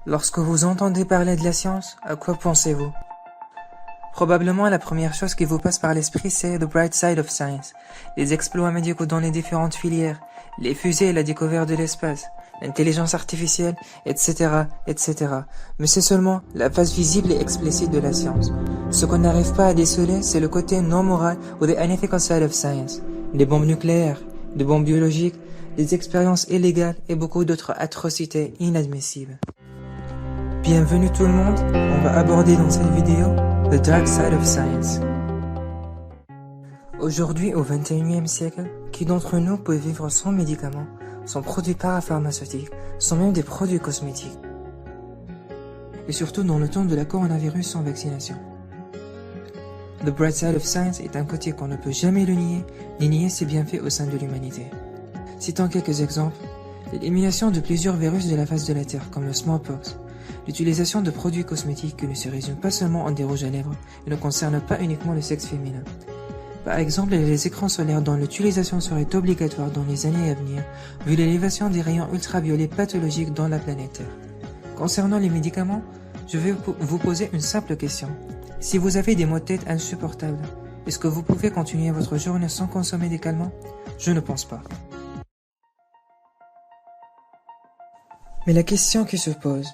Lorsque vous entendez parler de la science, à quoi pensez-vous? Probablement la première chose qui vous passe par l'esprit c'est The Bright Side of Science, les exploits médicaux dans les différentes filières, les fusées et la découverte de l'espace, l'intelligence artificielle, etc., etc. Mais c'est seulement la face visible et explicite de la science. Ce qu'on n'arrive pas à déceler, c'est le côté non moral ou the unethical side of science. Des bombes nucléaires, des bombes biologiques, des expériences illégales et beaucoup d'autres atrocités inadmissibles. Bienvenue tout le monde, on va aborder dans cette vidéo The Dark Side of Science. Aujourd'hui, au XXIe siècle, qui d'entre nous peut vivre sans médicaments, sans produits parapharmaceutiques, sans même des produits cosmétiques? Et surtout dans le temps de la coronavirus sans vaccination. The Bright Side of Science est un côté qu'on ne peut jamais le nier, ni nier ses bienfaits au sein de l'humanité. Citons quelques exemples. L'élimination de plusieurs virus de la face de la Terre, comme le smallpox. L'utilisation de produits cosmétiques qui ne se résument pas seulement en des rouges à lèvres et ne concernent pas uniquement le sexe féminin. Par exemple, les écrans solaires dont l'utilisation serait obligatoire dans les années à venir, vu l'élévation des rayons ultraviolets pathologiques dans la planète Terre. Concernant les médicaments, je vais vous poser une simple question. Si vous avez des maux de tête insupportables, est-ce que vous pouvez continuer votre journée sans consommer des calmants? Je ne pense pas. Mais la question qui se pose,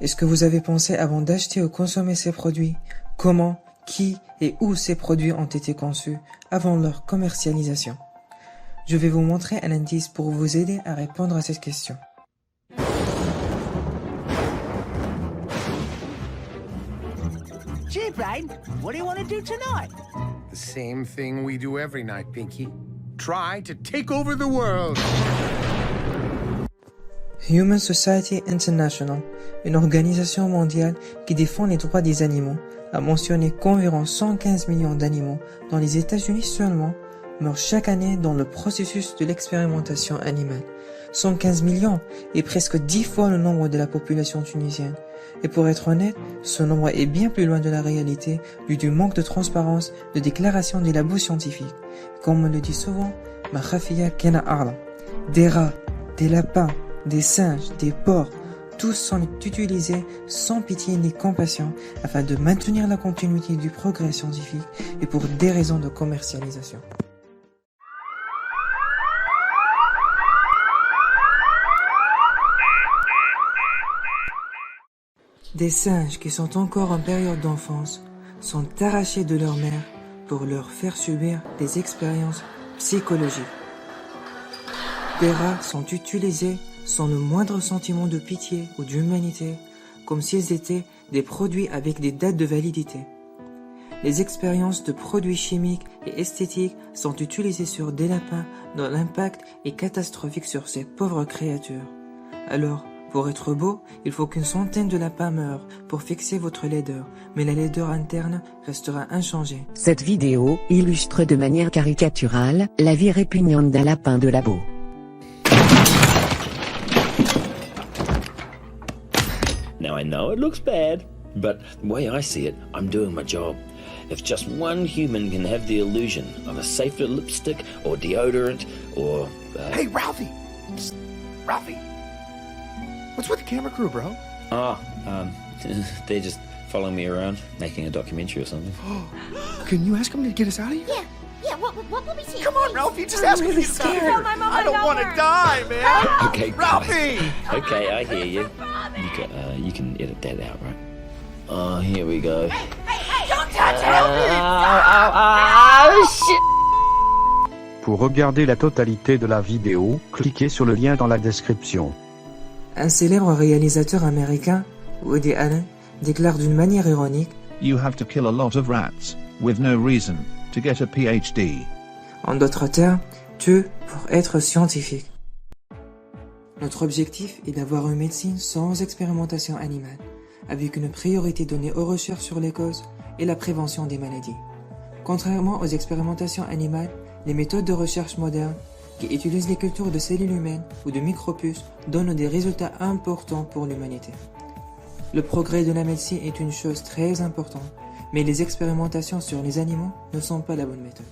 est-ce que vous avez pensé avant d'acheter ou consommer ces produits, comment, qui et où ces produits ont été conçus avant leur commercialisation? Je vais vous montrer un indice pour vous aider à répondre à cette question. Gee, Brian, what do you want to do tonight? The same thing we do every night, Pinky. Try to take over the world. Human Society International, une organisation mondiale qui défend les droits des animaux, a mentionné qu'environ 115 millions d'animaux dans les États-Unis seulement meurent chaque année dans le processus de l'expérimentation animale. 115 millions est presque 10 fois le nombre de la population tunisienne. Et pour être honnête, ce nombre est bien plus loin de la réalité dû du manque de transparence de déclaration des labos scientifiques. Comme on le dit souvent, ma khafia kena arla. Des rats, des lapins, des singes, des porcs, tous sont utilisés sans pitié ni compassion afin de maintenir la continuité du progrès scientifique et pour des raisons de commercialisation. Des singes qui sont encore en période d'enfance sont arrachés de leur mère pour leur faire subir des expériences psychologiques. Des rats sont utilisés sans le moindre sentiment de pitié ou d'humanité, comme s'ils étaient des produits avec des dates de validité. Les expériences de produits chimiques et esthétiques sont utilisées sur des lapins dont l'impact est catastrophique sur ces pauvres créatures. Alors, pour être beau, il faut qu'une centaine de lapins meurent pour fixer votre laideur, mais la laideur interne restera inchangée. Cette vidéo illustre de manière caricaturale la vie répugnante d'un lapin de labo. Now I know it looks bad, but the way I see it, I'm doing my job. If just one human can have the illusion of a safer lipstick or deodorant or... Hey, Ralphie! Psst. Ralphie! What's with the camera crew, bro? They're just following me around, making a documentary or something. Can you ask them to get us out of here? Yeah, what will we see? Come on, Ralphie, just ask them to get us out of here. I don't want to die, man. Okay, Ralphie! Okay, I hear you. You can edit that out, right? Oh, here we go. Hey, don't touch him! Oh, shit! Pour regarder la totalité de la vidéo, cliquez sur le lien dans la description. Un célèbre réalisateur américain, Woody Allen, déclare d'une manière ironique: You have to kill a lot of rats, with no reason, to get a PhD. En d'autres termes, tue pour être scientifique. Notre objectif est d'avoir une médecine sans expérimentation animale, avec une priorité donnée aux recherches sur les causes et la prévention des maladies. Contrairement aux expérimentations animales, les méthodes de recherche modernes, qui utilisent les cultures de cellules humaines ou de micropuces, donnent des résultats importants pour l'humanité. Le progrès de la médecine est une chose très importante, mais les expérimentations sur les animaux ne sont pas la bonne méthode.